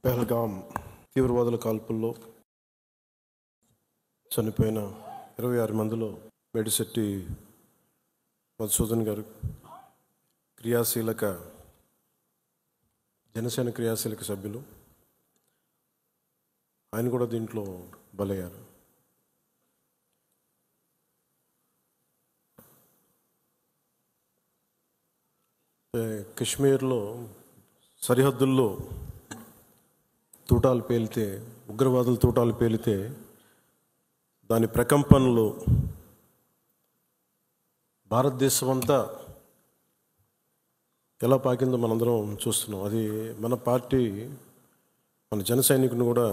పెహల్గాం తీవ్రవాదుల కాల్పుల్లో చనిపోయిన 26 మందిలో మేడిశెట్టి మధుసూదన్ గారు జనసేన క్రియాశీలక సభ్యులు. ఆయన కూడా దీంట్లో బలయ్యారు. కశ్మీర్లో సరిహద్దుల్లో తూటాలు పేలితే, ఉగ్రవాదులు తూటాలు పేలితే దాని ప్రకంపనలు భారతదేశం అంతా ఎలా పాకిందో మనందరం చూస్తున్నాం. అది మన పార్టీ, మన జన సైనికుని కూడా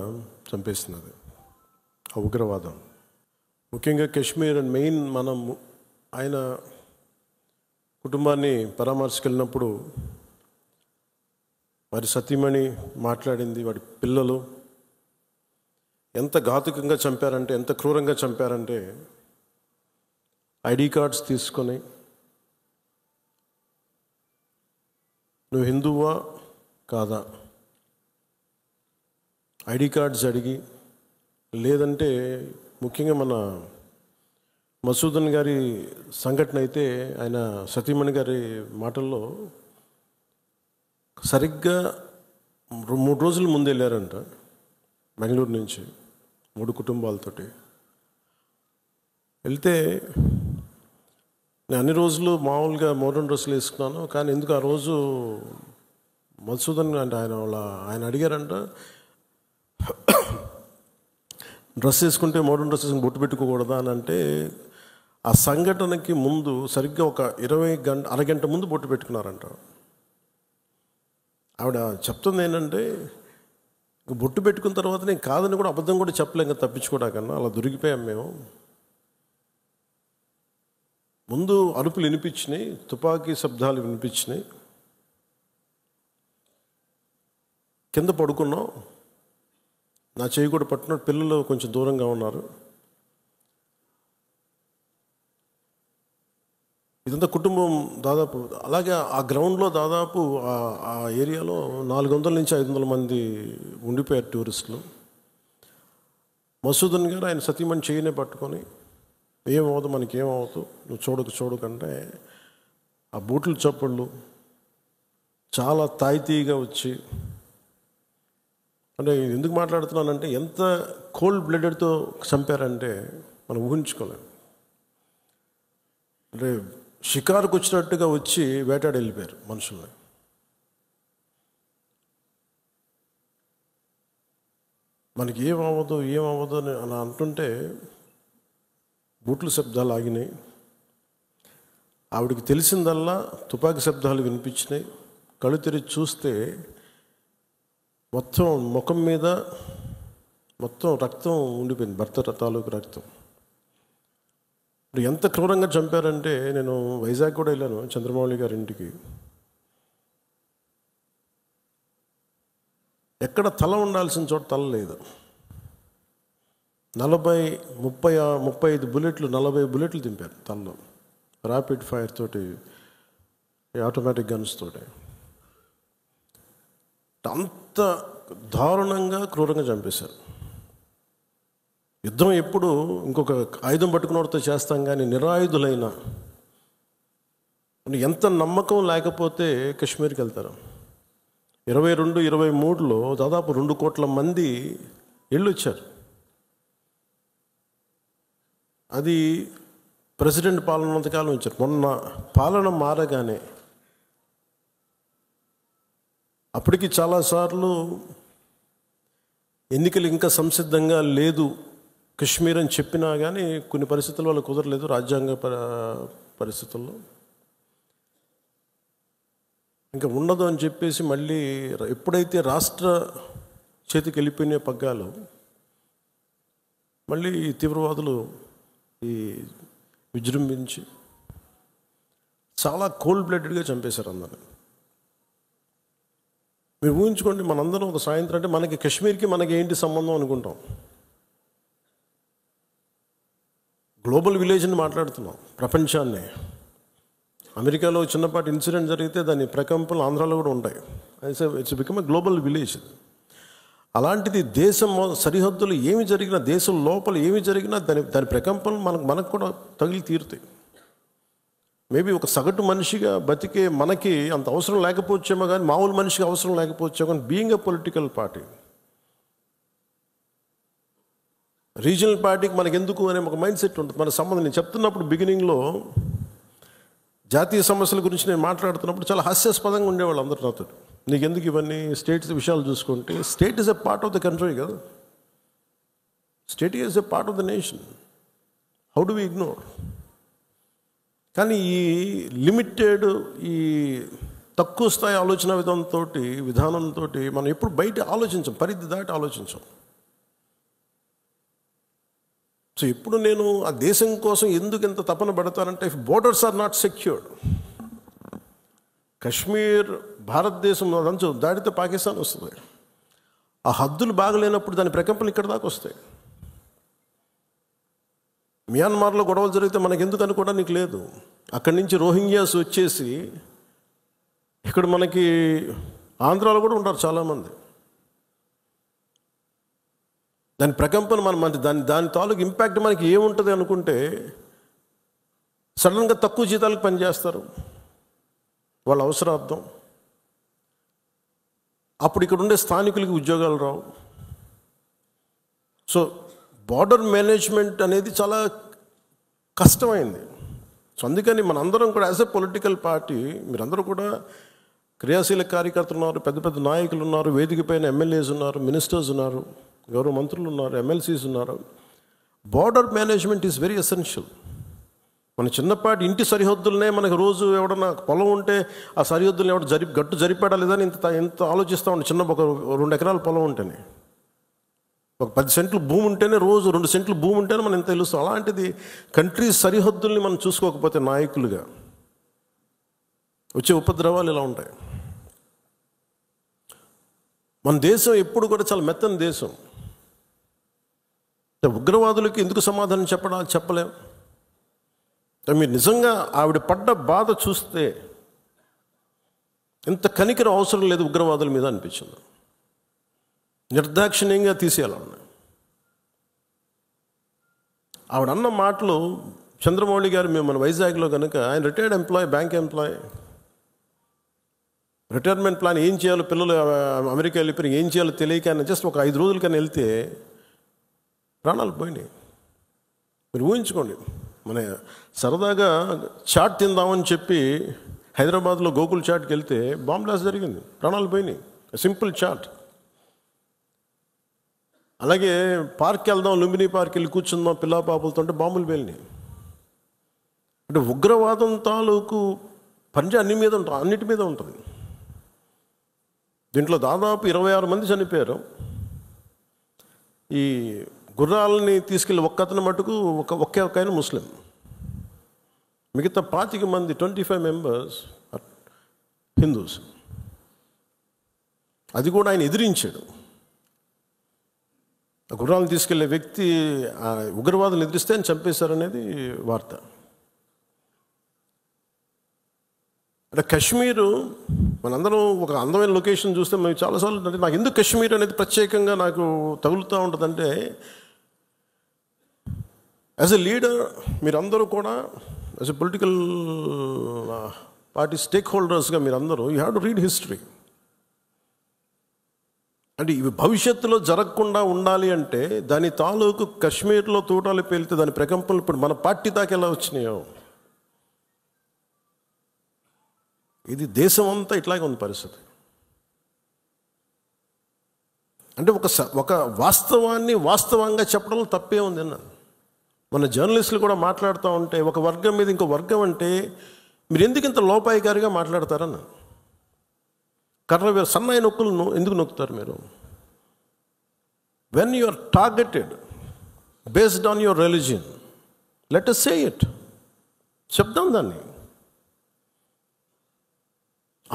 చంపేస్తున్నది ఆ ఉగ్రవాదం. ముఖ్యంగా కశ్మీర్ అండ్ మెయిన్ మనం ఆయన కుటుంబాన్ని పరామర్శకెళ్ళినప్పుడు వారి సతీమణి మాట్లాడింది, వాడి పిల్లలు ఎంత ఘాతుకంగా చంపారంటే, ఎంత క్రూరంగా చంపారంటే, ఐడి కార్డ్స్ తీసుకొని నువ్వు హిందువా కాదా ఐడి కార్డ్స్ అడిగి, లేదంటే ముఖ్యంగా మన మసూదన్ గారి సంఘటన అయితే ఆయన సతీమణి గారి మాటల్లో సరిగ్గా 3 రోజుల ముందు వెళ్ళారంట బెంగళూరు నుంచి 3 కుటుంబాలతోటి వెళ్తే, నేను అన్ని రోజులు మామూలుగా మోడర్న్ డ్రెస్సులు వేసుకున్నాను, కానీ ఎందుకు ఆ రోజు మధుసూదన్ అంటే ఆయన అడిగారంట, డ్రెస్ వేసుకుంటే మోడర్న్ డ్రెస్ వేసుకుని బొట్టు పెట్టుకోకూడదా అని. అంటే ఆ సంఘటనకి ముందు సరిగ్గా ఒక అరగంట ముందు బొట్టు పెట్టుకున్నారంట. ఆవిడ చెప్తుంది ఏంటంటే, బొట్టు పెట్టుకున్న తర్వాత నేను కాదని కూడా అబద్ధం కూడా చెప్పలేం కదా, తప్పించుకోవడాకన్నా అలా దొరికిపోయాం మేము. ముందు అరుపులు వినిపించినాయి, తుపాకీ శబ్దాలు వినిపించినాయి, కింద పడుకున్నాం, నా చేయి కూడా పట్టుకున్నాడు, పిల్లలు కొంచెం దూరంగా ఉన్నారు. ఇదంతా కుటుంబం దాదాపు అలాగే ఆ గ్రౌండ్లో దాదాపు ఆ ఏరియాలో 400 నుంచి 500 మంది ఉండిపోయారు టూరిస్టులు. మసూదన్ గారు ఆయన సతీమణి చేయనే పట్టుకొని, ఏమవుదు మనకేమవుతు, నువ్వు చూడకంటే ఆ బూట్ల చప్పుళ్ళు చాలా తాయితీగా వచ్చి, అంటే ఎందుకు మాట్లాడుతున్నానంటే ఎంత కోల్డ్ బ్లడెడ్తో చంపారంటే మనం ఊహించుకోలేం. అంటే షికారుకు వచ్చినట్టుగా వచ్చి వేటాడి వెళ్ళిపోయారు మనుషుల్ని. మనకి ఏమవ్వదు అని అలా అంటుంటే బూట్ల శబ్దాలు ఆగినాయి. ఆవిడికి తెలిసిందల్లా తుపాకీ శబ్దాలు వినిపించినాయి. కళ్ళు తెరిచి చూస్తే మొత్తం ముఖం మీద మొత్తం రక్తం ఉండిపోయింది, భర్త తాలూకు రక్తం. ఇప్పుడు ఎంత క్రూరంగా చంపారంటే, నేను వైజాగ్ కూడా వెళ్ళాను చంద్రమౌళి గారి ఇంటికి. ఎక్కడ తల ఉండాల్సిన చోట తల లేదు. 35 బుల్లెట్లు 40 బుల్లెట్లు దింపారు తలలో, ర్యాపిడ్ ఫైర్ తోటి, ఆటోమేటిక్ గన్స్ తోటి. అంత దారుణంగా క్రూరంగా చంపేశారు. యుద్ధం ఎప్పుడు ఇంకొక ఆయుధం పట్టుకున్నవాడితో చేస్తాం, కానీ నిరాయుధులైన ఎంత నమ్మకం లేకపోతే కశ్మీర్కి వెళ్తారు. 22-23లో దాదాపు 2 కోట్ల మంది వెళ్ళొచ్చారు. అది ప్రెసిడెంట్ పాలన ఉన్నంతకాలం వచ్చారు. మొన్న పాలన మారగానే అప్పటికి చాలాసార్లు ఎన్నికలు ఇంకా సంసిద్ధంగా లేదు కశ్మీర్ అని చెప్పినా కానీ కొన్ని పరిస్థితుల వల్ల కుదరలేదు, రాజ్యాంగ పరిస్థితుల్లో ఇంకా ఉండదు అని చెప్పేసి మళ్ళీ ఎప్పుడైతే రాష్ట్ర చేతికి వెళ్ళిపోయిన పగ్గాలు, మళ్ళీ ఈ తీవ్రవాదులు విజృంభించి చాలా కోల్డ్ బ్లడెడ్గా చంపేశారు అందరిని. మీరు ఊహించుకోండి, మనందరం ఒక సాయంత్రం అంటే మనకి కశ్మీర్కి మనకి ఏంటి సంబంధం అనుకుంటాం. గ్లోబల్ విలేజ్ని మాట్లాడుతున్నాం, ప్రపంచాన్ని. అమెరికాలో చిన్నపాటి ఇన్సిడెంట్ జరిగితే దాని ప్రకంపనలు ఆంధ్రాలో కూడా ఉంటాయి. It's become a global village. అలాంటిది దేశం సరిహద్దులు ఏమి జరిగినా, దేశం లోపల ఏమి జరిగినా దాని ప్రకంపనలు మనకు కూడా తగిలి తీరుతాయి. మేబీ ఒక సగటు మనిషిగా బతికే మనకి అంత అవసరం లేకపోవచ్చేమో, కానీ మామూలు మనిషికి అవసరం లేకపోవచ్చేమో, కానీ being a political party, regional పార్టీకి మనకు ఎందుకు అనే ఒక మైండ్ సెట్ ఉంటుంది. మన సంబంధం నేను చెప్తున్నప్పుడు బిగినింగ్లో జాతీయ సమస్యల గురించి నేను మాట్లాడుతున్నప్పుడు చాలా హాస్యాస్పదంగా ఉండేవాళ్ళు అందరూ నాతో. నీకు ఎందుకు ఇవన్నీ స్టేట్స్ విషయాలు చూసుకుంటే, state is a part of the country కదా, state is a part of the nation, how do we ignore? కానీ ఈ లిమిటెడ్, ఈ తక్కువ స్థాయి ఆలోచన విధానంతో మనం ఎప్పుడు బయట ఆలోచించాం, పరిధి దాటి ఆలోచించాం. సో ఇప్పుడు నేను ఆ దేశం కోసం ఎందుకు ఇంత తపన పడతానంటే, if borders are not secured, Kashmir భారతదేశం అదంచు దాటితే పాకిస్తాన్ వస్తుంది. ఆ హద్దులు బాగలేనప్పుడు దాని ప్రకంపనలు ఇక్కడ దాకా వస్తాయి. మియాన్మార్లో గొడవలు జరిగితే మనకు ఎందుకు అనుకోవడానికి లేదు. అక్కడి నుంచి రోహింగ్యాస్ వచ్చేసి ఇక్కడ మనకి ఆంధ్రాలో కూడా ఉంటారు చాలామంది. దాని ప్రకంపన దాని తాలూకు ఇంపాక్ట్ మనకి ఏముంటుంది అనుకుంటే, సడన్గా తక్కువ జీతాలకు పనిచేస్తారు వాళ్ళ అవసరార్థం. అప్పుడు ఇక్కడ ఉండే స్థానికులకి ఉద్యోగాలు రావు. సో బార్డర్ మేనేజ్మెంట్ అనేది చాలా కష్టమైంది. సో అందుకని మనందరం కూడా యాజ్ ఎ పొలిటికల్ పార్టీ, మీరందరూ కూడా క్రియాశీల కార్యకర్తలు ఉన్నారు, పెద్ద పెద్ద నాయకులు ఉన్నారు, వేదిక పైన ఎమ్మెల్యేస్ ఉన్నారు, మినిస్టర్స్ ఉన్నారు, గౌరవ మంత్రులు ఉన్నారు, ఎమ్మెల్సీస్ ఉన్నారు. Border management is very essential. మన చిన్నపాటి ఇంటి సరిహద్దులనే మనకు రోజు ఎవడన్నా పొలం ఉంటే ఆ సరిహద్దులను గట్టు జరిపాడా లేదని ఇంత ఆలోచిస్తూ ఉండే. చిన్న ఒక 2 ఎకరాల పొలం ఉంటేనే, ఒక 10 సెంట్లు భూమి ఉంటేనే, రోజు 2 సెంట్లు భూమి ఉంటేనే మనం ఇంత తెలుస్తాం. అలాంటిది కంట్రీ సరిహద్దుల్ని మనం చూసుకోకపోతే నాయకులుగా వచ్చే ఉపద్రవాలు ఇలా ఉంటాయి. మన దేశం ఎప్పుడు కూడా చాలా మెత్తని దేశం. ఉగ్రవాదులకి ఎందుకు సమాధానం చెప్పలేం. మీరు నిజంగా ఆవిడ పడ్డ బాధ చూస్తే ఇంత కనికరం అవసరం లేదు ఉగ్రవాదుల మీద అనిపించింది. నిర్దాక్షిణ్యంగా తీసేయాలన్నా. ఆవిడ అన్న మాటలు, చంద్రమౌళి గారు మేము మన వైజాగ్లో కనుక, ఆయన retired employee, bank employee, retirement plan ఏం చేయాలో, పిల్లలు అమెరికా వెళ్ళిపోయి ఏం చేయాలో తెలియక ఆయన జస్ట్ ఒక 5 రోజుల కన్నా వెళ్తే ప్రాణాలు పోయినాయి. మీరు ఊహించుకోండి, మన సరదాగా చాట్ తిందామని చెప్పి హైదరాబాద్లో గోకుల్ చాట్కి వెళ్తే బాంబ్ బ్లాస్ట్ జరిగింది, ప్రాణాలు పోయినాయి. Simple chat. అలాగే పార్క్కి వెళ్దాం, లుంబిని పార్క్ వెళ్ళి కూర్చుందాం పిల్లా పాపలతో అంటే బాంబులు పేలినాయి. అంటే ఉగ్రవాదం తాలూకు పంజా అన్నిటి మీద ఉంటుంది. దీంట్లో దాదాపు 26 మంది చనిపోయారు. ఈ గుర్రాలని తీసుకెళ్ళి ఒక్కతను మటుకు ఒకే ఆయన ముస్లిం, మిగతా 25 మంది 25 మెంబర్స్ హిందూస్. అది కూడా ఆయన ఎదిరించాడు. ఆ గుర్రాలను తీసుకెళ్లే వ్యక్తి ఉగ్రవాదులు ఎదిరిస్తే ఆయన చంపేశారనేది వార్త. అంటే కశ్మీరు మనందరం ఒక అందమైన లొకేషన్ చూస్తే మేము చాలాసార్లు, అంటే నాకు ఎందుకు కశ్మీర్ అనేది ప్రత్యేకంగా నాకు తగులుతూ ఉంటుందంటే, యాజ్ ఎ లీడర్ మీరందరూ కూడా, as a political party stake హోల్డర్స్గా మీరందరూ you have to read history. అంటే ఇవి భవిష్యత్తులో జరగకుండా ఉండాలి అంటే దాని తాలూకు కశ్మీర్లో తూటాలు పేలితే దాని ప్రకంపనలు ఇప్పుడు మన పార్టీ దాకా ఎలా వచ్చినాయో, ఇది దేశం అంతా ఇట్లాగే ఉంది పరిస్థితి. అంటే ఒక వాస్తవాన్ని వాస్తవంగా చెప్పడంలో తప్పే ఉంది అన్న. మన జర్నలిస్టులు కూడా మాట్లాడుతూ ఉంటే ఒక వర్గం మీద ఇంకో వర్గం అంటే మీరు ఎందుకు ఇంత లోపాయికారిగా మాట్లాడతారన్న. సన్నాయి నొక్కులను ఎందుకు నొక్కుతారు మీరు? When you are targeted based on your religion, let us say it, చెప్దాం దాన్ని.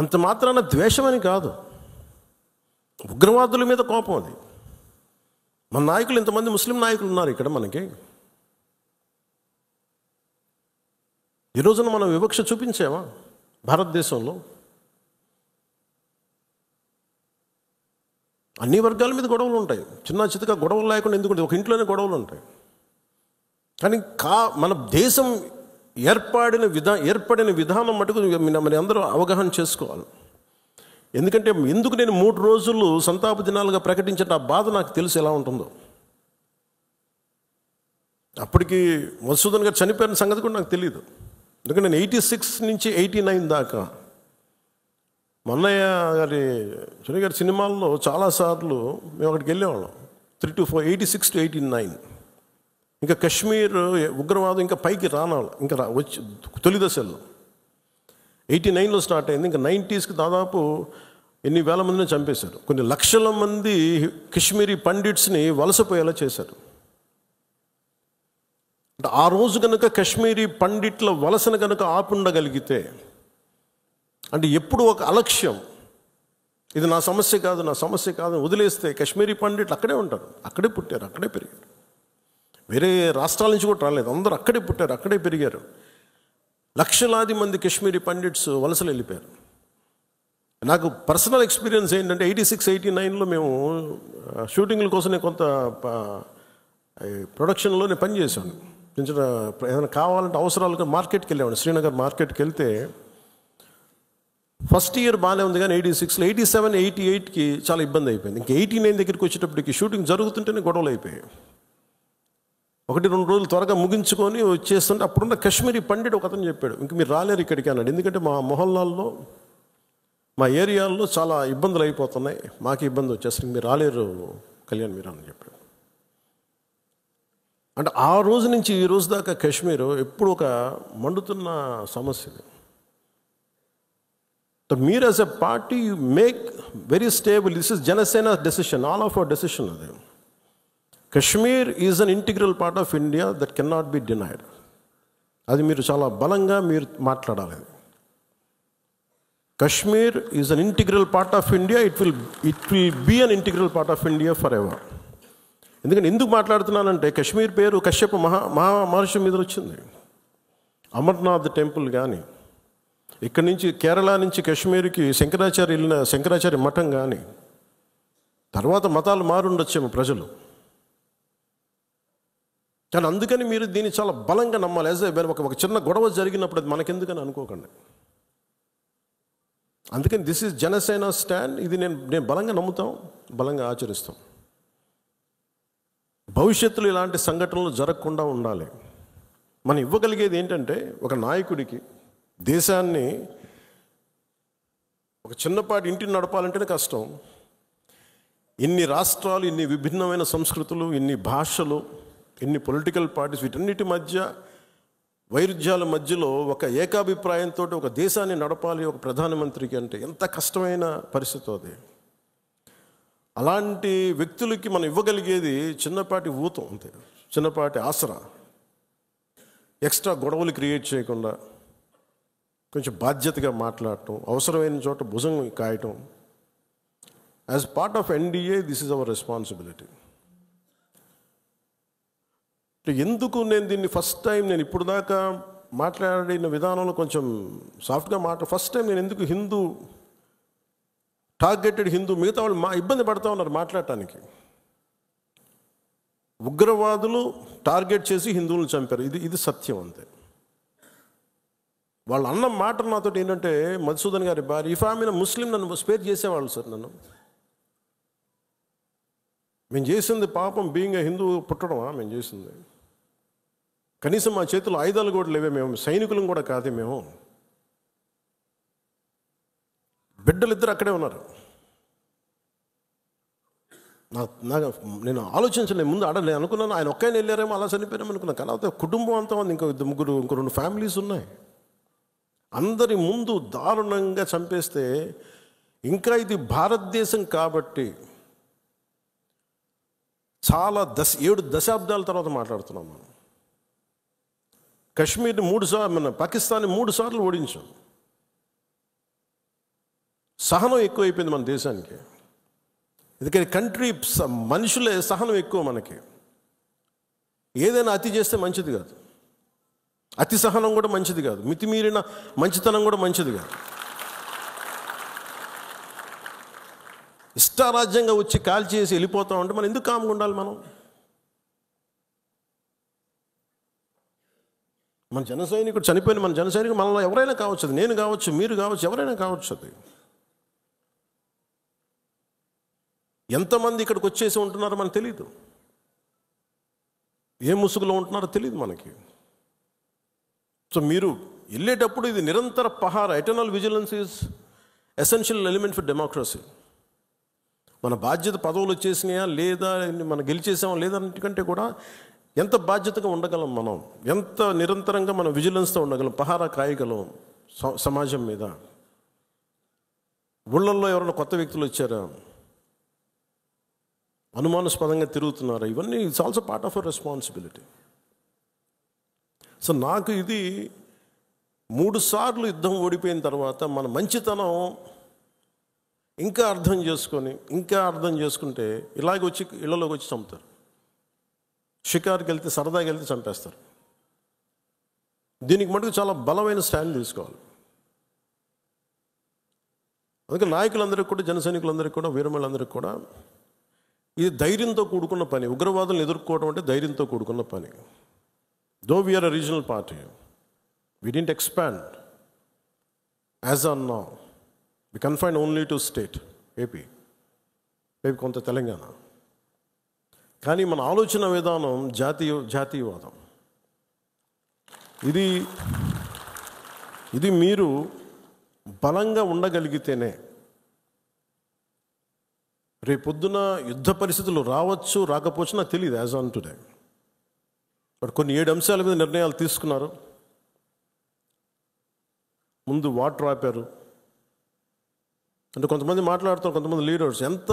అంత మాత్రాన ద్వేషమని కాదు, ఉగ్రవాదుల మీద కోపం అది. మన నాయకులు, ఇంతమంది ముస్లిం నాయకులు ఉన్నారు ఇక్కడ మనకి. ఈ రోజున మనం వివక్ష చూపించామా భారతదేశంలో? అన్ని వర్గాల మీద గొడవలు ఉంటాయి, చిన్న చితక గొడవలు లేకుండా ఎందుకు ఒక ఇంట్లోనే గొడవలు ఉంటాయి. కానీ మన దేశం ఏర్పడిన విధానం మటుకు మరి అందరూ అవగాహన చేసుకోవాలి. ఎందుకంటే ఎందుకు నేను 3 రోజులు సంతాప దినాలుగా ప్రకటించిన ఆ బాధ నాకు తెలుసు ఎలా ఉంటుందో. అప్పటికి మధుసూదన్ గారు చనిపోయిన సంగతి కూడా నాకు తెలియదు. ఎందుకంటే నేను 86 నుంచి 89 దాకా మన్నయ్య గారి చుని గారి సినిమాల్లో చాలాసార్లు మేము అక్కడికి వెళ్ళేవాళ్ళం. 3 to 4, 86 to 89. ఇంకా కశ్మీర్ ఉగ్రవాదం ఇంకా పైకి రానాలి, ఇంకా వచ్చి తొలి దశల్లో 89లో స్టార్ట్ అయింది. ఇంకా 90sకి దాదాపు ఎన్ని వేల మందిని చంపేశారు. కొన్ని లక్షల మంది కశ్మీరీ పండిట్స్ని వలసపోయేలా చేశారు. అంటే ఆ రోజు కనుక కశ్మీరీ పండిట్ల వలసను కనుక ఆపుండగలిగితే, అంటే ఎప్పుడు ఒక అలక్ష్యం, ఇది నా సమస్య కాదు నా సమస్య కాదు వదిలేస్తే కశ్మీరీ పండిట్లు అక్కడే ఉంటారు, అక్కడే పుట్టారు, అక్కడే పెరిగారు. వేరే రాష్ట్రాల నుంచి కూడా రాలేదు, అందరూ అక్కడే పుట్టారు, అక్కడే పెరిగారు. లక్షలాది మంది కశ్మీరీ పండిట్స్ వలసలు వెళ్ళిపోయారు. నాకు పర్సనల్ ఎక్స్పీరియన్స్ ఏంటంటే 86, 89లో మేము షూటింగ్ల కోసమే కొంత ప్రొడక్షన్లోనే పనిచేశాను. చిన్న ఏదైనా కావాలంటే అవసరాలుగా మార్కెట్కి వెళ్ళేవాడిని. శ్రీనగర్ మార్కెట్కి వెళ్తే ఫస్ట్ ఇయర్ బాగానే ఉంది, కానీ 86లో 87, 88కి చాలా ఇబ్బంది అయిపోయింది. ఇంకా 89 దగ్గరికి వచ్చేటప్పటికి షూటింగ్ జరుగుతుంటేనే గొడవలు అయిపోయాయి. 1-2 రోజులు త్వరగా ముగించుకొని వచ్చేస్తుంటే అప్పుడున్న కశ్మీరీ పండిట్ ఒక అతను చెప్పాడు, ఇంక మీరు రాలేరు ఇక్కడికి అన్నాడు. ఎందుకంటే మా మొహల్లాల్లో మా ఏరియాల్లో చాలా ఇబ్బందులు అయిపోతున్నాయి, మాకు ఇబ్బంది వచ్చేసరికి మీరు రాలేరు కళ్యాణ్ మీరు అని చెప్పాడు. అంటే ఆ రోజు నుంచి ఈ రోజు దాకా కశ్మీర్ ఎప్పుడు ఒక మండుతున్న సమస్య. మీరు as a party you make very stable. This is Janasena decision, all of our decision. అది Kashmir is an integral part of India that can not be denied. అది మీరు చాలా బలంగా మీరు మాట్లాడాలి. Kashmir is an integral part of India, it will be an integral part of India forever. ఎందుకంటే ఎందుకు మాట్లాడుతున్నానంటే కశ్మీర్ పేరు కశ్యప మహర్షి మీద వచ్చింది. అమర్నాథ్ టెంపుల్ కానీ, ఇక్కడి నుంచి కేరళ నుంచి కశ్మీర్కి శంకరాచార్య మఠం కానీ, తర్వాత మతాలు మారుండొచ్చేమో ప్రజలు, కానీ అందుకని మీరు దీన్ని చాలా బలంగా నమ్మాలి. ఒక చిన్న గొడవ జరిగినప్పుడు అది మనకెందుకని అనుకోకండి. అందుకని దిస్ ఈజ్ జనసేన స్టాండ్. ఇది నేను బలంగా నమ్ముతాం, బలంగా ఆచరిస్తాం. భవిష్యత్తులో ఇలాంటి సంఘటనలు జరగకుండా ఉండాలి. మనం ఇవ్వగలిగేది ఏంటంటే ఒక నాయకుడికి దేశాన్ని ఒక చిన్నపాటి ఇంటిని నడపాలంటేనే కష్టం. ఇన్ని రాష్ట్రాలు, ఇన్ని విభిన్నమైన సంస్కృతులు, ఇన్ని భాషలు, ఇన్ని పొలిటికల్ పార్టీస్, వీటన్నిటి మధ్య వైరుధ్యాల మధ్యలో ఒక ఏకాభిప్రాయంతో ఒక దేశాన్ని నడపాలి ఒక ప్రధానమంత్రికి అంటే ఎంత కష్టమైన పరిస్థితి అది. అలాంటి వ్యక్తులకి మనం ఇవ్వగలిగేది చిన్నపాటి ఊతం అంతే, చిన్నపాటి ఆసరా. ఎక్స్ట్రా గొడవలు క్రియేట్ చేయకుండా కొంచెం బాధ్యతగా మాట్లాడటం, అవసరమైన చోట భుజం కాయటం. As part of NDA this is our responsibility. ఎందుకు నేను దీన్ని ఫస్ట్ టైం నేను ఇప్పుడు దాకా మాట్లాడిన విధానంలో కొంచెం సాఫ్ట్గా ఫస్ట్ టైం నేను ఎందుకు హిందూ టార్గెటెడ్ హిందూ, మిగతా వాళ్ళు ఇబ్బంది పడుతూ ఉన్నారు మాట్లాడటానికి. ఉగ్రవాదులు టార్గెట్ చేసి హిందువులను చంపారు, ఇది సత్యం అంతే. వాళ్ళు అన్న మాట నాతో ఏంటంటే, మధుసూదన్ గారి భార్య ఇఫ్ ఆమె ముస్లిం నన్ను స్పేర్ చేసేవాళ్ళు సార్. మేము చేసింది పాపం బీయింగ్ హిందూ పుట్టడమా మేము చేసింది? కనీసం మా చేతుల్లో ఆయుధాలు కూడా లేవే, మేము సైనికులం కూడా కాదే, మేము బిడ్డలిద్దరు అక్కడే ఉన్నారు. నేను ఆలోచించలేదు ముందు నేను అనుకున్నాను ఆయన ఒక్కైనా వెళ్ళారేమో, అలా చనిపోయారేమో అనుకున్నాను. కానీ కుటుంబం అంతా ఉంది, ఇంకో 2 ఫ్యామిలీస్ ఉన్నాయి. అందరి ముందు దారుణంగా చంపేస్తే, ఇంకా ఇది భారతదేశం కాబట్టి చాలా 7 దశాబ్దాల తర్వాత మాట్లాడుతున్నాం మనం. కశ్మీర్ని 3 సార్లు, మన పాకిస్తాన్ని 3 సార్లు ఓడించాం. సహనం ఎక్కువైపోయింది మన దేశానికి. ఎందుకంటే కంట్రీ మనుషులే సహనం ఎక్కువ మనకి. ఏదైనా అతి చేస్తే మంచిది కాదు, అతి సహనం కూడా మంచిది కాదు, మితిమీరిన మంచితనం కూడా మంచిది కాదు. ఇష్టారాజ్యంగా వచ్చి కాల్ చేసి వెళ్ళిపోతాం అంటే మనం ఎందుకు కామ్గా ఉండాలి? మన జన సైనికుడు చనిపోయిన మన జన సైనికుడు మనలో ఎవరైనా కావచ్చు, అది నేను కావచ్చు, మీరు కావచ్చు, ఎవరైనా కావచ్చు. అది ఎంతమంది ఇక్కడికి వచ్చేసి ఉంటున్నారో మనకు తెలియదు, ఏ ముసుగులో ఉంటున్నారో తెలియదు మనకి. సో మీరు వెళ్ళేటప్పుడు ఇది నిరంతర పహార, eternal vigilance is essential element for democracy. మన బాధ్యత పదవులు వచ్చేసినాయా లేదా, మనం గెలిచేసామా లేదా కంటే కూడా ఎంత బాధ్యతగా ఉండగలం, మనం ఎంత నిరంతరంగా మనం విజిలెన్స్తో ఉండగలం, పహారా కాయగలం సమాజం మీద. ఊళ్ళల్లో ఎవరైనా కొత్త వ్యక్తులు వచ్చారా, అనుమానాస్పదంగా తిరుగుతున్నారా, ఇవన్నీ it's also part of our responsibility. So నాకు ఇది 3 సార్లు యుద్ధం ఓడిపోయిన తర్వాత మన మంచితనం ఇంకా అర్థం చేసుకుంటే ఇలాగ వచ్చి ఇళ్లలోకి వచ్చి చంపుతారు. షికార్కి వెళ్తే, సరదాకి వెళ్తే చంపేస్తారు. దీనికి మటుకు చాలా బలమైన స్టాండ్ తీసుకోవాలి. అందుకే నాయకులందరికీ కూడా, జన సైనికులందరికీ కూడా, వీరమలందరికీ కూడా ఇది ధైర్యంతో కూడుకున్న పని. ఉగ్రవాదులను ఎదుర్కోవడం అంటే ధైర్యంతో కూడుకున్న పని. Though we're a regional party, we didn't expand as on now, we confined only to state AP, maybe కొంత తెలంగాణ. కానీ మన ఆలోచన విధానం జాతీయవాదం. ఇది మీరు బలంగా ఉండగలిగితేనే రేపొద్దున యుద్ధ పరిస్థితులు రావచ్చు, రాకపోవచ్చు, నాకు తెలియదు యాజ్ ఆన్ టుడే. బట్ కొన్ని 7 అంశాల మీద నిర్ణయాలు తీసుకున్నారు. ముందు వాటర్ ఆపారు. అంటే కొంతమంది మాట్లాడుతారు, కొంతమంది లీడర్స్, ఎంత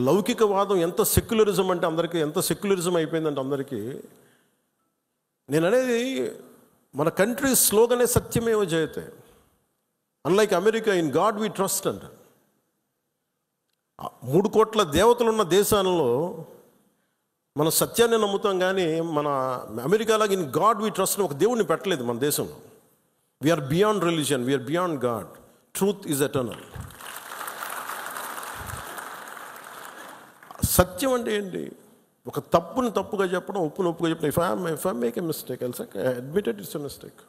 లౌకికవాదం, ఎంత సెక్యులరిజం అంటే అందరికీ, ఎంత సెక్యులరిజం అయిపోయిందంటే అందరికీ. నేను అనేది మన కంట్రీ స్లోగనే Satyameva Jayate. Unlike America, in God we trust అంట. 3 కోట్ల దేవతలున్న దేశాలలో మన సత్యాన్ని నమ్ముతాం, కానీ మన అమెరికాలాగా ఇన్ గాడ్ వీ ట్రస్ట్ ఒక దేవుడిని పెట్టలేదు మన దేశంలో. We're beyond religion, we're beyond God. Truth is eternal. సత్యం అంటే ఏంటి? ఒక తప్పుని తప్పుగా చెప్పడం, ఒప్పుని ఒప్పుగా చెప్పడం. If I make a mistake, I admitted it's a mistake.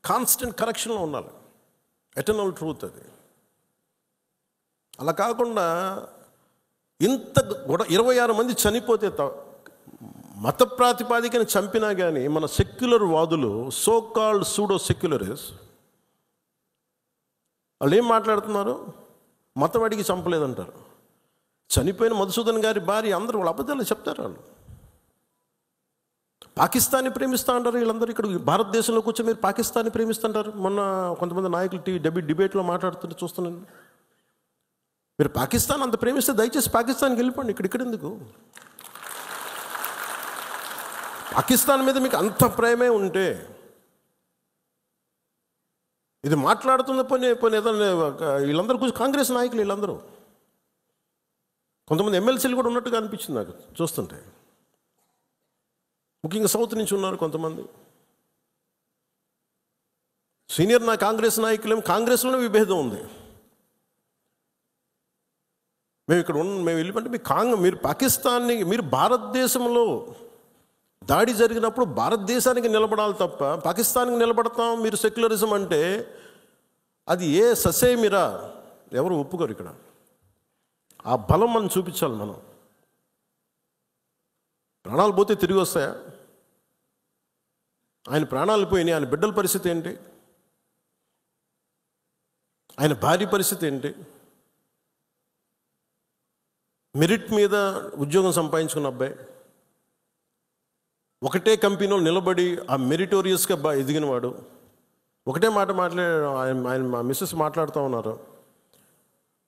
Constant కరెక్షన్లో ఉండాలి. ఎటర్నల్ ట్రూత్ అది. అలా కాకుండా ఇంత 26 మంది చనిపోతే, మత ప్రాతిపాదికని చంపినా కానీ మన సెక్యులర్ వాదులు, సో కాల్డ్ సూడో సెక్యులరిస్ట్, వాళ్ళు ఏం మాట్లాడుతున్నారు? మతవాడికి చంపలేదంటారు. చనిపోయిన మధుసూదన్ గారి భార్య, అందరూ వాళ్ళ అబద్ధాలు చెప్తారు. వాళ్ళు పాకిస్తాన్ని ప్రేమిస్తూ ఉంటారు. వీళ్ళందరూ ఇక్కడ భారతదేశంలో కూర్చొని మీరు పాకిస్తాన్ని ప్రేమిస్తుంటారు. మొన్న కొంతమంది నాయకులు డిబేట్లో మాట్లాడుతుంటే చూస్తున్నాను. మీరు పాకిస్తాన్ అంత ప్రేమిస్తే దయచేసి పాకిస్తాన్కి వెళ్ళిపోండి, ఇక్కడ ఎందుకు? పాకిస్తాన్ మీద మీకు అంత ప్రేమే ఉంటే ఇది మాట్లాడుతున్న పని ఏదైనా వీళ్ళందరూ కూర్చొని కాంగ్రెస్ నాయకులు వీళ్ళందరూ, కొంతమంది ఎమ్మెల్సీలు కూడా ఉన్నట్టుగా అనిపించింది నాకు చూస్తుంటే. ముఖ్యంగా సౌత్ నుంచి ఉన్నారు కొంతమంది సీనియర్ కాంగ్రెస్ నాయకులేమో, కాంగ్రెస్లోనే విభేదం ఉంది. మేము వెళ్ళిపోతే మీరు పాకిస్తాన్ని, మీరు భారతదేశంలో దాడి జరిగినప్పుడు భారతదేశానికి నిలబడాలి తప్ప పాకిస్తాన్కి నిలబడతాం మీరు సెక్యులరిజం అంటే అది ఏ ససేమిరా, ఎవరు ఒప్పుకోరు. ఇక్కడ ఆ బలం మనం చూపించాలి. మనం ప్రాణాలు పోతే తిరిగి వస్తాయా? ఆయన ప్రాణాలు పోయినాయి, ఆయన బిడ్డల పరిస్థితి ఏంటి? ఆయన భార్య పరిస్థితి ఏంటి? మెరిట్ మీద ఉద్యోగం సంపాదించుకున్న అబ్బాయి, ఒకటే కంపెనీలో నిలబడి ఆ మెరిటోరియస్గా ఎదిగినవాడు, ఒకటే మాట ఆయన మా మిస్సెస్ మాట్లాడుతూ ఉన్నారు,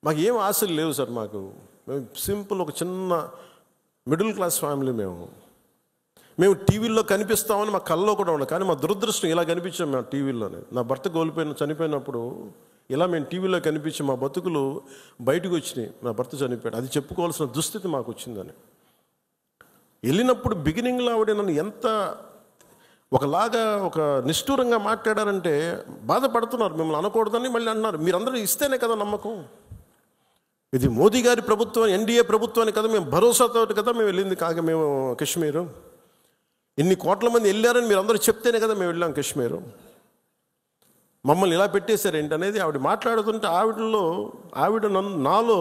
మాకు ఏం ఆశలు లేవు సార్, మేము సింపుల్ ఒక చిన్న మిడిల్ క్లాస్ ఫ్యామిలీ, మేము టీవీల్లో కనిపిస్తామని మా కల్లో కూడా ఉండదు, కానీ మా దురదృష్టం ఇలా కనిపించాం మేము టీవీల్లోనే. నా భర్త చనిపోయినప్పుడు ఇలా మేము టీవీలో కనిపించి మా బతుకులు బయటకు వచ్చినాయి, నా భర్త చనిపోయాడు, అది చెప్పుకోవాల్సిన దుస్థితి మాకు వచ్చిందని. వెళ్ళినప్పుడు బిగినింగ్లో ఆవిడ నన్ను ఎంత ఒకలాగా ఒక నిష్ఠూరంగా మాట్లాడారంటే బాధపడుతున్నారు. మిమ్మల్ని అనకూడదని మళ్ళీ అన్నారు. మీరందరూ ఇస్తేనే కదా నమ్మకం. ఇది మోదీ గారి ప్రభుత్వం, ఎన్డీఏ ప్రభుత్వాన్ని కదా మేము భరోసాతో కదా మేము వెళ్ళింది, కాక మేము కాశ్మీరు ఇన్ని కోట్ల మంది వెళ్ళారని మీరు అందరూ చెప్తేనే కదా మేము వెళ్ళాం కాశ్మీరు. మమ్మల్ని ఇలా పెట్టేశారు ఏంటి అనేది ఆవిడ మాట్లాడుతుంటే ఆవిడ నాలో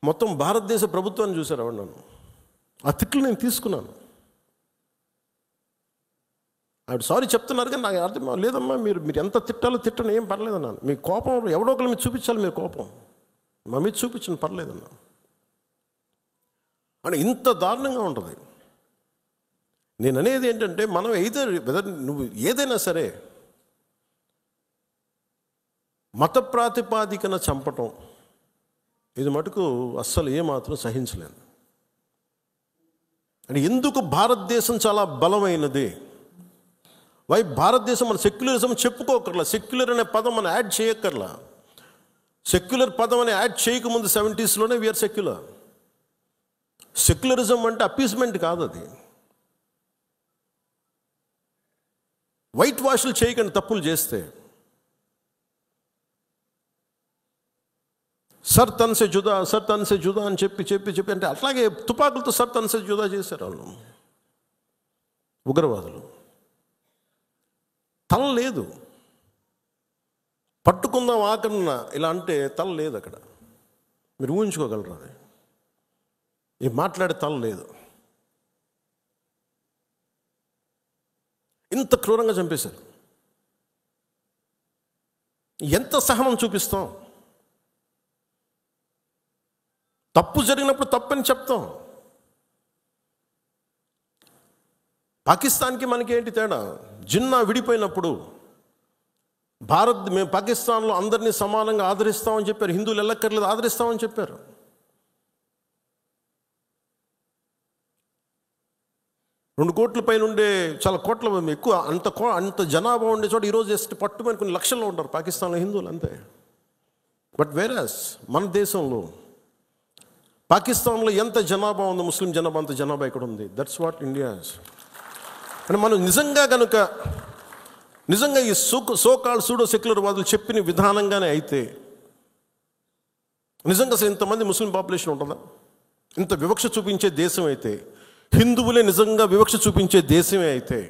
మొత్తం భారతదేశ ప్రభుత్వాన్ని చూశారు ఆవిడ. నన్ను ఆ తిట్లు నేను తీసుకున్నాను. ఆవిడ సారీ చెప్తున్నారు కానీ నాకు అర్థం లేదమ్మా, మీరు ఎంత తిట్టాలో తిట్టను, ఏం పర్లేదన్నాను. మీ కోపం ఎవడో ఒకరి మీద చూపించాలి, మీరు కోపం మా మీద చూపించండి, పర్లేదన్నా. అంటే ఇంత దారుణంగా ఉంటుంది. నేను అనేది ఏంటంటే మనం వెదర్ నువ్వు ఏదైనా సరే మత ప్రాతిపాదికన చంపటం ఇది మటుకు అస్సలు ఏమాత్రం సహించలేను. అంటే ఎందుకు భారతదేశం చాలా బలమైనది, భారతదేశం మన సెక్యులరిజం చెప్పుకోకర్లా, సెక్యులర్ అనే పదం మనం యాడ్ చేయక్కర్లా. సెక్యులర్ పదం అని యాడ్ చేయకముందు 70s వీఆర్ సెక్యులర్. సెక్యులరిజం అంటే అపీస్మెంట్ కాదు, అది వైట్ వాష్లు చేయకండి తప్పులు చేస్తే. సర్ తన్సే జుదా అని చెప్పి అంటే అట్లాగే తుపాకులతో సర్ తన్సే జుదా చేశారు వాళ్ళు ఉగ్రవాదులు. తల లేదు, పట్టుకుందాం ఆకన్నా ఇలా అంటే తల లేదు అక్కడ. మీరు ఊహించుకోగలరు అది, ఈ మాట్లాడే తల లేదు. ఇంత క్రూరంగా చంపేశారు. ఎంత సహనం చూపిస్తాం? తప్పు జరిగినప్పుడు తప్పని చెప్తాం. పాకిస్తాన్కి మనకి ఏంటి తేడా? జిన్నా విడిపోయినప్పుడు మేము పాకిస్తాన్లో అందరినీ సమానంగా ఆదరిస్తామని చెప్పారు. హిందువులు ఎల్లక్కర్లేదు, ఆదరిస్తామని చెప్పారు. రెండు కోట్ల పైన ఉండే, చాలా కోట్ల ఎక్కువ, అంత జనాభా ఉండే చోట ఈరోజు జస్ట్ పట్టుమని కొన్ని లక్షల్లో ఉంటారు పాకిస్తాన్లో హిందువులు, అంతే. బట్ వేరస్ మన దేశంలో పాకిస్తాన్లో ఎంత జనాభా ఉందో, ముస్లిం జనాభా అంత జనాభా ఇక్కడ ఉంది. That's what India is. అంటే మనం నిజంగా ఈ సోకాల్ సూడో సెక్యులర్ వాదులు చెప్పిన విధానంగానే అయితే నిజంగా అసలు ఇంతమంది ముస్లిం పాపులేషన్ ఉంటుందా? ఇంత వివక్ష చూపించే దేశం అయితే, హిందువులే నిజంగా వివక్ష చూపించే దేశమే అయితే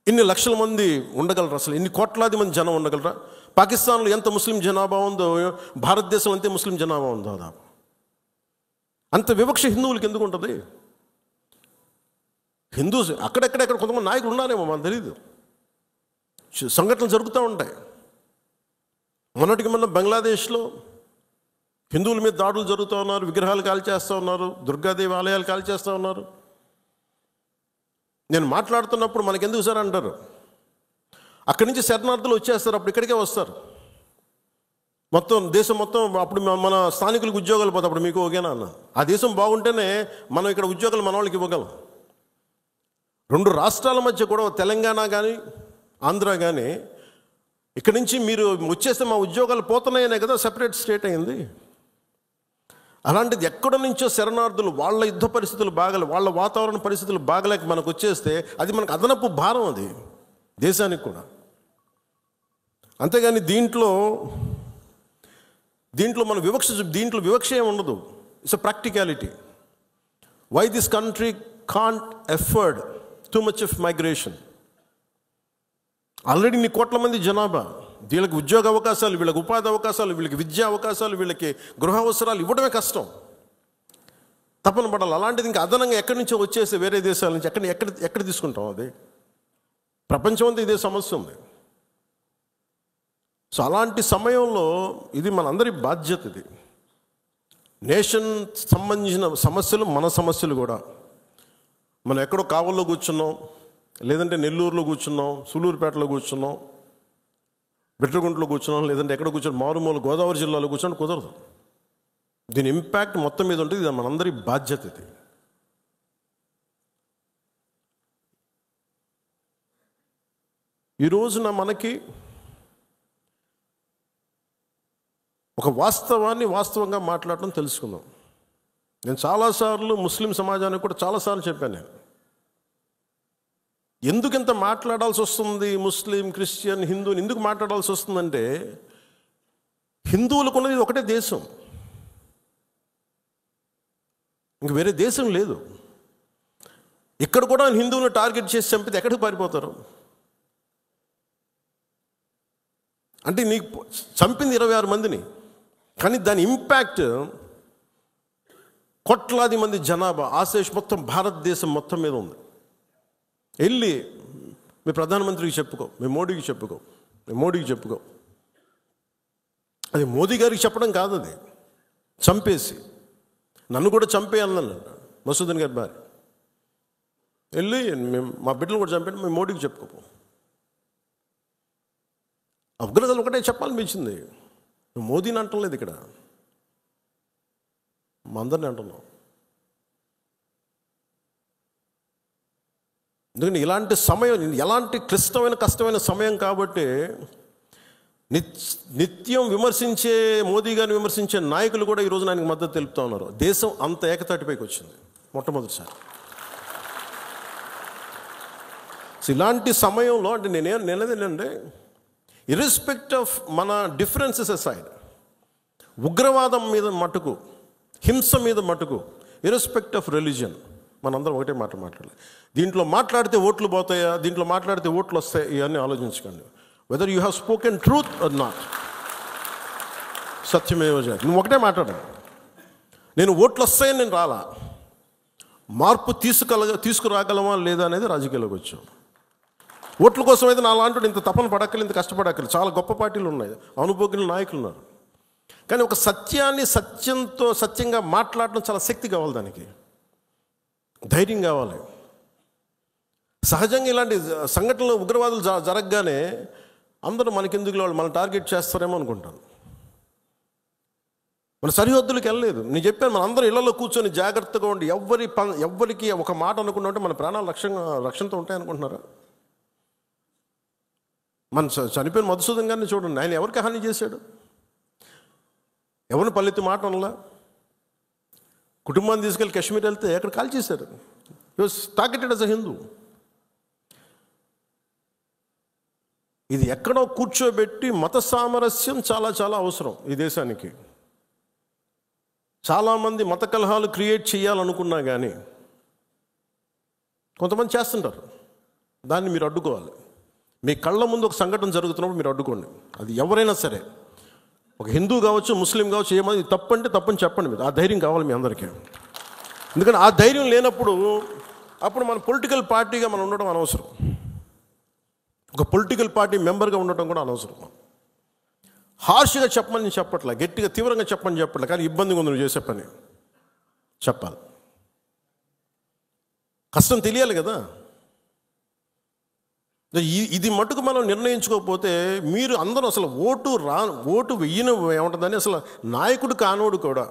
ఇన్ని లక్షల మంది ఉండగలరా? అసలు ఇన్ని కోట్లాది మంది జనం ఉండగలరా? పాకిస్తాన్లో ఎంత ముస్లిం జనాభా ఉందో భారతదేశంలో అంతే ముస్లిం జనాభా ఉందో. దాదాపు అంత వివక్ష హిందువులకి ఎందుకు ఉంటుంది? హిందూస్ అక్కడెక్కడ కొంతమంది నాయకులు ఉన్నారేమో, మనకు తెలీదు. సంఘటనలు జరుగుతూ ఉంటాయి. మొన్నటికి మొన్న బంగ్లాదేశ్లో హిందువుల మీద దాడులు జరుగుతూ ఉన్నారు, విగ్రహాలు కాల్చేస్తూ ఉన్నారు, దుర్గాదేవి ఆలయాలు కాల్చేస్తూ ఉన్నారు. నేను మాట్లాడుతున్నప్పుడు మనకెందుకు సార్ అంటారు, అక్కడి నుంచి శరణార్థులు వచ్చేస్తారు, అప్పుడు ఇక్కడికే వస్తారు. మొత్తం దేశం మొత్తం అప్పుడు మన స్థానికులకు ఉద్యోగాలు పోతే అప్పుడు మీకు ఓకేనా అన్న. ఆ దేశం బాగుంటేనే మనం ఇక్కడ ఉద్యోగాలు మన వాళ్ళకి ఇవ్వగలం. రెండు రాష్ట్రాల మధ్య కూడా, తెలంగాణ కానీ ఆంధ్ర కానీ, ఇక్కడి నుంచి మీరు వచ్చేస్తే మా ఉద్యోగాలు పోతున్నాయనే కదా సెపరేట్ స్టేట్ అయింది. అలాంటిది ఎక్కడ నుంచో శరణార్థులు, వాళ్ళ యుద్ధ పరిస్థితులు బాగలే, వాళ్ళ వాతావరణ పరిస్థితులు బాగలేక మనకు వచ్చేస్తే అది మనకు అదనపు భారం, అది దేశానికి కూడా. అంతేగాని దీంట్లో మన దీంట్లో వివక్ష ఏమి ఉండదు. It's a practicality. Why this country can't afford too much of migration. Already ఇన్ని కోట్ల మంది జనాభా, వీళ్ళకి ఉద్యోగ అవకాశాలు, వీళ్ళకి ఉపాధి అవకాశాలు, వీళ్ళకి విద్యా అవకాశాలు, వీళ్ళకి గృహ అవసరాలు ఇవ్వడమే కష్టం, తప్పన పడాలి. అలాంటిది ఇంకా అదనంగా ఎక్కడి నుంచో వచ్చేసి వేరే దేశాల నుంచి ఎక్కడ తీసుకుంటాం? అది ప్రపంచం అంతా ఇదే సమస్య ఉంది. సో అలాంటి సమయంలో ఇది మనందరి బాధ్యత. ఇది నేషన్ సంబంధించిన సమస్యలు, మన సమస్యలు కూడా. మనం ఎక్కడో కావల్లో కూర్చున్నాం, లేదంటే నెల్లూరులో కూర్చున్నాం, సూలూరుపేటలో కూర్చున్నాం, బిట్రగుంటలో కూర్చున్నాం, లేదంటే ఎక్కడ కూర్చొని మారుమూల గోదావరి జిల్లాలో కూర్చొని కుదరదు. దీని ఇంపాక్ట్ మొత్తం మీద ఉంటుంది. ఇది మనందరి బాధ్యత. ఇది ఈ రోజున మనకి ఒక వాస్తవాన్ని వాస్తవంగా మాట్లాడటం తెలుసుకుందాం. నేను చాలాసార్లు ముస్లిం సమాజానికి కూడా చాలాసార్లు చెప్పాను. నేను ఎందుకు ఇంత మాట్లాడాల్సి వస్తుంది, ముస్లిం, క్రిస్టియన్, హిందూని ఎందుకు మాట్లాడాల్సి వస్తుందంటే, హిందువులకు ఉన్నది ఒకటే దేశం, ఇంక వేరే దేశం లేదు. ఇక్కడ కూడా హిందువులను టార్గెట్ చేసి చంపితే ఎక్కడికి పారిపోతారు? అంటే నీకు చంపింది 26 మందిని, కానీ దాని ఇంపాక్ట్ కోట్లాది మంది జనాభా, ఆశేష్ మొత్తం భారతదేశం మొత్తం మీద ఉంది. వెళ్ళి మీ ప్రధానమంత్రికి చెప్పుకో, మీ మోడీకి చెప్పుకో, మీ మోడీకి చెప్పుకో. అది మోదీ గారికి చెప్పడం కాదు, అది చంపేసి నన్ను కూడా చంపేయాలన్నాను మసూదన్ గారి భార్య. వెళ్ళి మేము మా బిడ్డలు కూడా చంపేయండి, మేము మోడీకి చెప్పుకోపో. ఉగ్రతలు ఒకటే చెప్పాలనిపించింది. నువ్వు మోదీని అంటలేదు, ఇక్కడ మా అందరిని అంటున్నాం. ఎందుకంటే ఇలాంటి సమయం, ఎలాంటి క్లిష్టమైన కష్టమైన సమయం కాబట్టి నిత్యం విమర్శించే మోదీ గారిని విమర్శించే నాయకులు కూడా ఈరోజు ఆయనకు మద్దతు తెలుపుతూ ఉన్నారు. దేశం అంత ఏకతాటిపైకి వచ్చింది మొట్టమొదటిసారి. ఇలాంటి సమయంలో అంటే నేనేంటంటే ఇర్రెస్పెక్ట్ ఆఫ్ మన డిఫరెన్సెస్ అసైడ్, ఉగ్రవాదం మీద మటుకు, హింస మీద మటుకు, ఇర్రెస్పెక్ట్ ఆఫ్ రిలీజియన్, మనందరం ఒకటే మాట మాట్లాడాలి. దీంట్లో మాట్లాడితే ఓట్లు పోతాయా, దీంట్లో మాట్లాడితే ఓట్లు వస్తాయి, ఇవన్నీ ఆలోచించకండి. Whether you have spoken truth or not, Satyameva Jayate. నువ్వు ఒకటే మాట్లాడాలి, నేను ఓట్లు వస్తాయని నేను రాలా, మార్పు తీసుకురాగలమా లేదా అనేది రాజకీయాల్లోకి వచ్చాం. ఓట్ల కోసం అయితే నా లాంటి ఇంత తపన పడక్కర్లేదు, ఇంత కష్టపడక్కర్లేదు. చాలా గొప్ప పార్టీలు ఉన్నాయి, అనుభవజ్ఞుల నాయకులు ఉన్నారు. కానీ ఒక సత్యాన్ని సత్యంగా మాట్లాడడం చాలా శక్తి కావాలి, దానికి ధైర్యం కావాలి. సహజంగా ఇలాంటి సంఘటనలు, ఉగ్రవాదులు జరగగానే అందరూ మనకెందుకు, వాళ్ళు మనం టార్గెట్ చేస్తారేమో అనుకుంటాను. మన సరిహద్దులకు వెళ్ళలేదు. నేను చెప్పాను, మన అందరూ ఇళ్లలో కూర్చొని జాగ్రత్తగా ఉండి ఎవ్వరికి ఒక మాట అనుకున్నా ఉంటే మన ప్రాణాలు రక్షణతో ఉంటాయనుకుంటున్నారా? మన చనిపోయిన మధుసూదన్ గారిని చూడండి, ఆయన ఎవరికి హాని చేశాడు? ఎవరిని పల్లెత్తి మాట అనలా. కుటుంబాన్ని తీసుకెళ్ళి కాశ్మీర్ వెళ్తే ఎక్కడ కాల్ చేశారు. Targeted as a Hindu. ఇది ఎక్కడో కూర్చోబెట్టి మత సామరస్యం చాలా చాలా అవసరం ఈ దేశానికి. చాలామంది మత కలహాలు క్రియేట్ చేయాలనుకున్నా కానీ కొంతమంది చేస్తుంటారు. దాన్ని మీరు అడ్డుకోవాలి. మీ కళ్ళ ముందు ఒక సంఘటన జరుగుతున్నప్పుడు మీరు అడ్డుకోండి. అది ఎవరైనా సరే, ఒక హిందూ కావచ్చు, ముస్లిం కావచ్చు, ఏమది తప్పు అంటే తప్పని చెప్పండి. మీరు ఆ ధైర్యం కావాలి మీ అందరికీ. ఎందుకంటే ఆ ధైర్యం లేనప్పుడు అప్పుడు మన పొలిటికల్ పార్టీగా మనం ఉండడం అనవసరం, ఒక పొలిటికల్ పార్టీ మెంబర్గా ఉండటం కూడా అనవసరం. హార్ష్గా చెప్పమని చెప్పట్లే, గట్టిగా తీవ్రంగా చెప్పమని చెప్పట్లే, కానీ ఇబ్బందిగా ఉంది నువ్వు చేసే పని చెప్పాలి. కష్టం తెలియాలి కదా. ఇది మటుకు మనం నిర్ణయించుకోకపోతే మీరు అందరూ అసలు ఓటు వెయ్యని ఏముంటుందని, అసలు నాయకుడు కానోడు కూడా,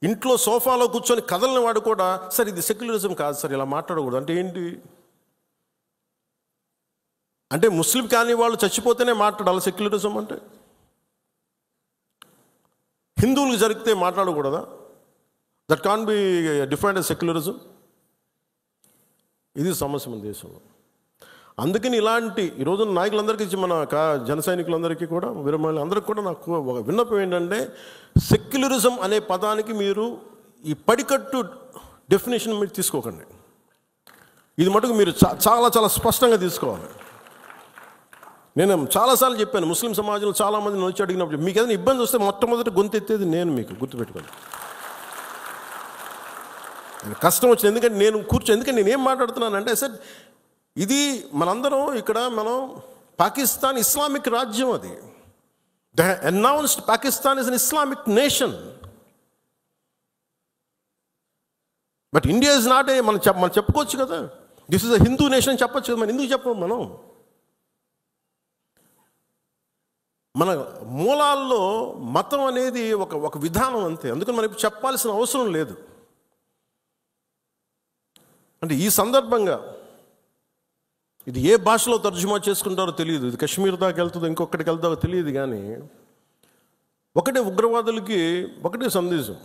ఇంట్లో సోఫాలో కూర్చొని కదలని వాడు కూడా, సార్ ఇది సెక్యులరిజం కాదు సార్, ఇలా మాట్లాడకూడదు అంటే ఏంటి? అంటే ముస్లిం కాని వాళ్ళు చచ్చిపోతేనే మాట్లాడాలి సెక్యులరిజం అంటే? హిందువులకు జరిగితే మాట్లాడకూడదా? That can be defined as secularism. ఇది సమస్య మన దేశంలో. అందుకని ఇలాంటి ఈరోజు నాయకులందరికీ, మన జన సైనికులందరికీ కూడా, వీరమహిళలందరికీ కూడా నాకు ఒక విన్నపం ఏంటంటే, సెక్యులరిజం అనే పదానికి మీరు ఈ పడికట్టు డెఫినేషన్ మీరు తీసుకోకండి. ఇది మటుకు మీరు చాలా చాలా స్పష్టంగా తీసుకోవాలి. నేను చాలాసార్లు చెప్పాను, ముస్లిం సమాజంలో చాలామంది వచ్చి అడిగినప్పుడు, మీకు ఏదైనా ఇబ్బంది వస్తే మొట్టమొదటి గొంతెత్తేది నేను, మీకు గుర్తుపెట్టుకోండి. కష్టం వచ్చింది, ఎందుకంటే నేనేం మాట్లాడుతున్నానంటే, సార్ ఇది మనందరం ఇక్కడ మనం పాకిస్తాన్ ఇస్లామిక్ రాజ్యం, అది they announced Pakistan is an Islamic nation. But India is not a, మనం చెప్పుకోవచ్చు కదా, this is a Hindu nation చెప్పచ్చు కదా. మనం ఎందుకు చెప్పము? మన మూలాల్లో మతం అనేది ఒక విధానం అంతే. అందుకని మనం చెప్పాల్సిన అవసరం లేదు. అంటే ఈ సందర్భంగా ఇది ఏ భాషలో తర్జుమా చేసుకుంటారో తెలియదు, ఇది కాశ్మీర్ దాకా వెళ్తుందో ఇంకొకటికి వెళ్తారో తెలియదు, కానీ ఒకటే ఉగ్రవాదులకి ఒకటే సందేశం,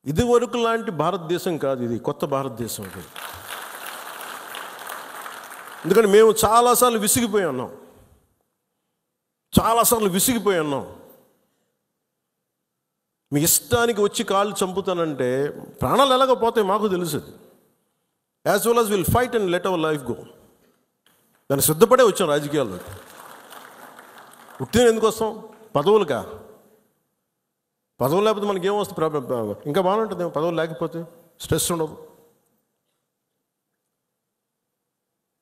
ఇది వరకు లాంటి భారతదేశం కాదు, ఇది కొత్త భారతదేశం. ఇది ఎందుకంటే మేము చాలాసార్లు విసిగిపోయి ఉన్నాం. చాలాసార్లు విసిగిపోయి ఉన్నాం. మీ ఇష్టానికి వచ్చి కాళ్ళు చంపుతానంటే ప్రాణాలు ఎలాగో పోతాయి మాకు తెలుసు. As well as will fight and let our life go. దాన్ని సిద్ధపడే వచ్చాం రాజకీయాల్లో. ఉట్టిన ఎందుకు వస్తాం? పదవులుగా. పదవులు లేకపోతే మనకి ఏమొస్తుంది? ఇంకా బాగుంటుంది. పదవులు లేకపోతే స్ట్రెస్ ఉండదు.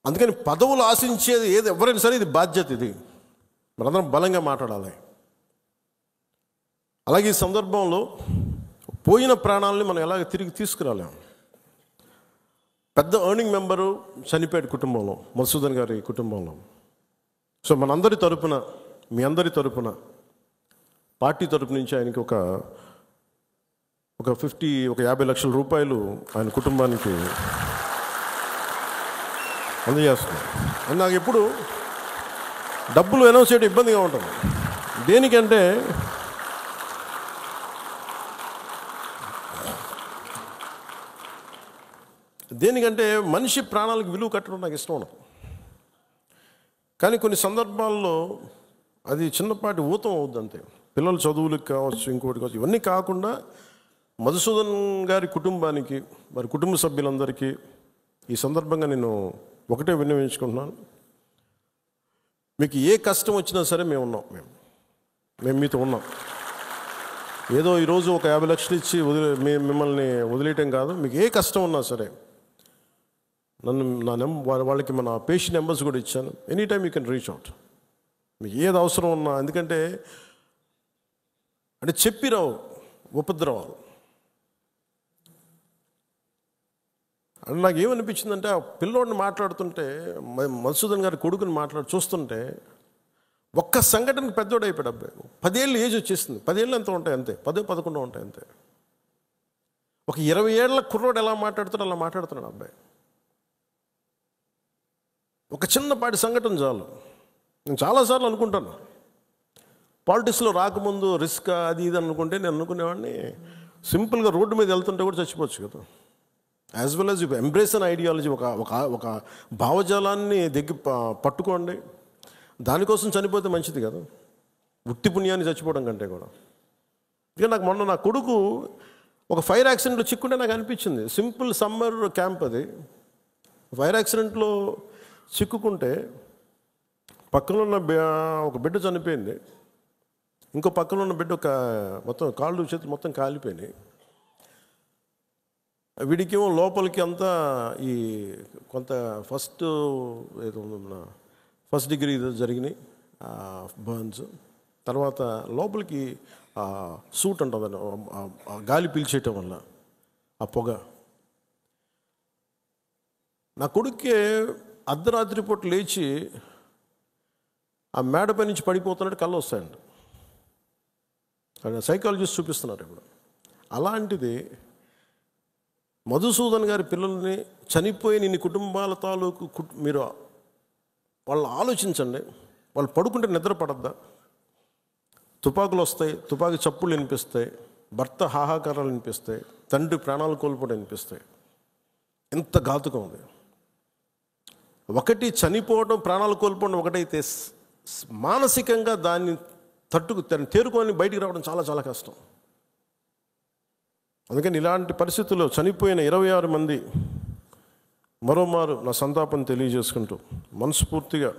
అందుకని పదవులు ఆశించేది ఏది ఎవరైనా సరే ఇది బాధ్యత. ఇది మనందరం బలంగా మాట్లాడాలి. అలాగే ఈ సందర్భంలో పోయిన ప్రాణాలని మనం ఎలాగ తిరిగి తీసుకురాలేం. పెద్ద ఎర్నింగ్ మెంబరు చనిపోయాడు కుటుంబంలో, మధుసూదన్ గారి కుటుంబంలో. సో మనందరి తరపున, మీ అందరి తరపున, పార్టీ తరపు నుంచి ఆయనకి ఒక 50 లక్షల రూపాయలు ఆయన కుటుంబానికి అందజేస్తున్నాం. అని నాకు ఎప్పుడు డబ్బులు అనౌన్స్ చేయడం ఇబ్బందిగా ఉంటుంది. దేనికంటే మనిషి ప్రాణాలకు విలువ కట్టడం నాకు ఇష్టం ఉండదు. కానీ కొన్ని సందర్భాల్లో అది చిన్నపాటి ఊతం అవుద్ది అంతే. పిల్లల చదువులకు కావచ్చు, ఇంకోటి కావచ్చు. ఇవన్నీ కాకుండా మధుసూదన్ గారి కుటుంబానికి, వారి కుటుంబ సభ్యులందరికీ ఈ సందర్భంగా నేను ఒకటే విన్నవించుకుంటున్నాను. మీకు ఏ కష్టం వచ్చినా సరే మేము ఉన్నాం. మేము మీతో ఉన్నాం. ఏదో ఈరోజు ఒక 50 లక్షలు ఇచ్చి మిమ్మల్ని వదిలేయటం కాదు. మీకు ఏ కష్టం ఉన్నా సరే వాళ్ళకి మన పేషెంట్ నెంబర్స్ కూడా ఇచ్చాను. Any time you can reach out. మీకు ఏది అవసరం ఉన్నా. ఎందుకంటే చెప్పిరావు ఉపద్రవాలు. అని నాకు ఏమనిపించిందంటే, ఆ పిల్లోడిని మాట్లాడుతుంటే, మధుసూదన్ గారి కొడుకుని చూస్తుంటే ఒక్క సంఘటనకి పెద్దోడు అయిపోయాడు అబ్బాయి. 10 ఏళ్ళు ఏజ్ వచ్చేసింది. 10 ఏళ్ళు ఎంత ఉంటాయి అంతే, 10-11 ఉంటాయి అంతే. ఒక 20 ఏళ్ల కుర్రోడు ఎలా మాట్లాడుతాడో అలా మాట్లాడుతున్నాడు అబ్బాయి. ఒక చిన్నపాటి సంఘటన చాలు. నేను చాలాసార్లు అనుకుంటాను, పాలిటిక్స్లో రాకముందు రిస్క్ అది ఇది అనుకుంటే, నేను అనుకునేవాడిని సింపుల్గా రోడ్డు మీద వెళ్తుంటే కూడా చచ్చిపోవచ్చు కదా. As well as embrace an ideology, ఒక భావజాలాన్ని పట్టుకోండి. దానికోసం చనిపోతే మంచిది కదా, ఉట్టి పుణ్యాన్ని చచ్చిపోవడం కంటే కూడా. ఇక నాకు మొన్న నా కొడుకు ఒక ఫైర్ యాక్సిడెంట్లో చిక్కుంటే నాకు అనిపించింది. సింపుల్ సమ్మర్ క్యాంప్ అది. ఫైర్ యాక్సిడెంట్లో చిక్కుకుంటే పక్కన ఉన్న ఒక బిడ్డ చనిపోయింది. ఇంకో పక్కన ఉన్న బిడ్డ మొత్తం కాళ్ళు చేతులు మొత్తం కాలిపోయినాయి. వీడికేమో లోపలికి అంతా ఈ కొంత ఫస్ట్ డిగ్రీ జరిగినాయి బర్న్స్. తర్వాత లోపలికి సూట్ ఉంటుందని గాలి పీల్చేయటం వల్ల ఆ పొగ. నా కొడుక్కే అర్ధరాత్రి పూట లేచి ఆ మేడపై నుంచి పడిపోతున్నట్టు కళ్ళు వస్తాయండి. సైకాలజిస్ట్ చూపిస్తున్నారు ఇప్పుడు. అలాంటిది మధుసూదన్ గారి పిల్లల్ని చనిపోయిన ఇన్ని కుటుంబాల తాలూకు మీరు వాళ్ళు ఆలోచించండి. వాళ్ళు పడుకుంటే నిద్ర పడద్దా? తుపాకులు వస్తాయి, తుపాకీ చప్పుళ్ళు వినిపిస్తాయి, భర్త హాహాకారాలు వినిపిస్తాయి, తండ్రి ప్రాణాలు కోల్పోవడం వినిపిస్తాయి. ఎంత ఘాతుకం ఉంది. ఒకటి చనిపోవడం, ప్రాణాలు కోల్పోవడం ఒకటైతే, మానసికంగా దాన్ని తేరుకొని బయటికి రావడం చాలా చాలా కష్టం. అందుకని ఇలాంటి పరిస్థితుల్లో చనిపోయిన 26 మంది మరోమారు నా సంతాపం తెలియజేసుకుంటూ, మనస్ఫూర్తిగా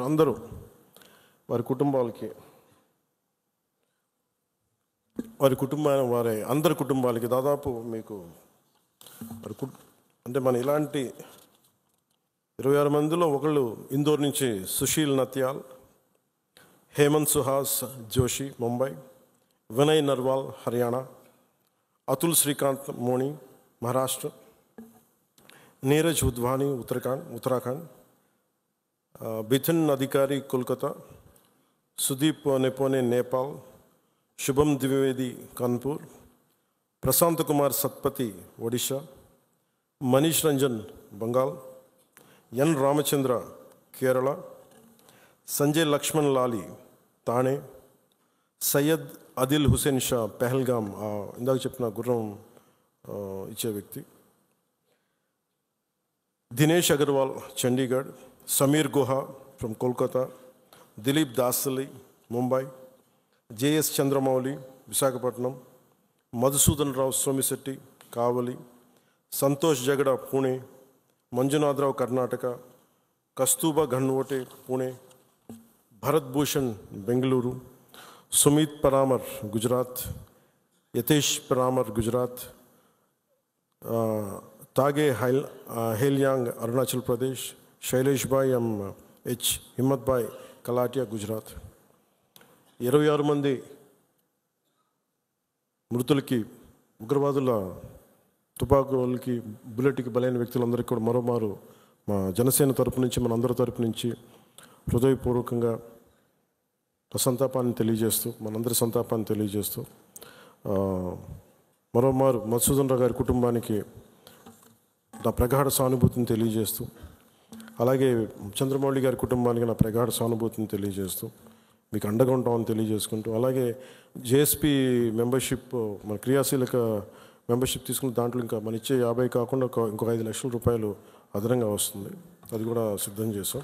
అందరూ వారి కుటుంబాలకి, వారి అందరి కుటుంబాలకి దాదాపు మీకు అంటే మన ఇలాంటి 26 మందిలో ఒకళ్ళు ఇందోర్ నుంచి సుశీల్ నత్యాల్, హేమంత్ సుహాస్ జోషి ముంబై, వినయ్ నర్వాల్ హర్యానా, అతుల్ శ్రీకాంత్ మోని మహారాష్ట్ర, నీరజ్ ఉద్వాని ఉత్తరాఖండ్, బిథిన్ అధికారి కోల్కతా, సుదీప్ నెపోనే నేపాల్, శుభం ద్వివేది కాన్పూర్, ప్రశాంత్ కుమార్ సత్పతి ఒడిషా, మనీష్ రంజన్ బెంగాల్, ఎన్ రామచంద్ర కేరళ, సంజయ్ లక్ష్మణ్ లాలి తానే, సయ్యద్ అదిల్ హుసేన్ షా పెహల్గామ్, ఇందాక చెప్పిన గుర్రం ఇచ్చే వ్యక్తి, దినేష్ అగర్వాల్ చండీగఢ్, సమీర్ గుహా ఫ్రమ్ కోల్కతా, దిలీప్ దాసలి ముంబై, జేఎస్ చంద్రమౌళి విశాఖపట్నం, మధుసూదన్ రావు సోమిశెట్టి కావలి, సంతోష్ జగడ పూణే, మంజునాథరావు కర్ణాటక, కస్తూబా ఘన్వోటే పూణే, భరత్ భూషణ్ బెంగళూరు, సుమిత్ పరామర్ గుజరాత్, యతేష్ పరామర్ గుజరాత్, తాగే హేల్యాంగ్ అరుణాచల్ ప్రదేశ్, శైలేష్ భాయ్ హెచ్ హిమ్మత్ భాయ్ కలాటియా గుజరాత్. 26 మంది మృతులకి, ఉగ్రవాదుల తుపాకులకి, బుల్లెట్కి బలైన వ్యక్తులందరికీ కూడా మరోమారు మా జనసేన తరపు నుంచి, మన అందరి తరపు నుంచి హృదయపూర్వకంగా సంతాపాన్ని తెలియజేస్తూ, మనందరి సంతాపాన్ని తెలియజేస్తూ, మరోమారు మధుసూదన్ రావు గారి కుటుంబానికి నా ప్రగాఢ సానుభూతిని తెలియజేస్తూ, అలాగే చంద్రమౌళి గారి కుటుంబానికి నా ప్రగాఢ సానుభూతిని తెలియజేస్తూ, మీకు అండగా ఉంటామని తెలియజేసుకుంటూ, అలాగే జేఎస్పీ మెంబర్షిప్, మన క్రియాశీలక మెంబర్షిప్ తీసుకున్న దాంట్లో ఇంకా మన ఇచ్చే 50 కాకుండా ఇంకొక 5 లక్షల రూపాయలు అదనంగా వస్తుంది. అది కూడా సిద్ధం చేసాం.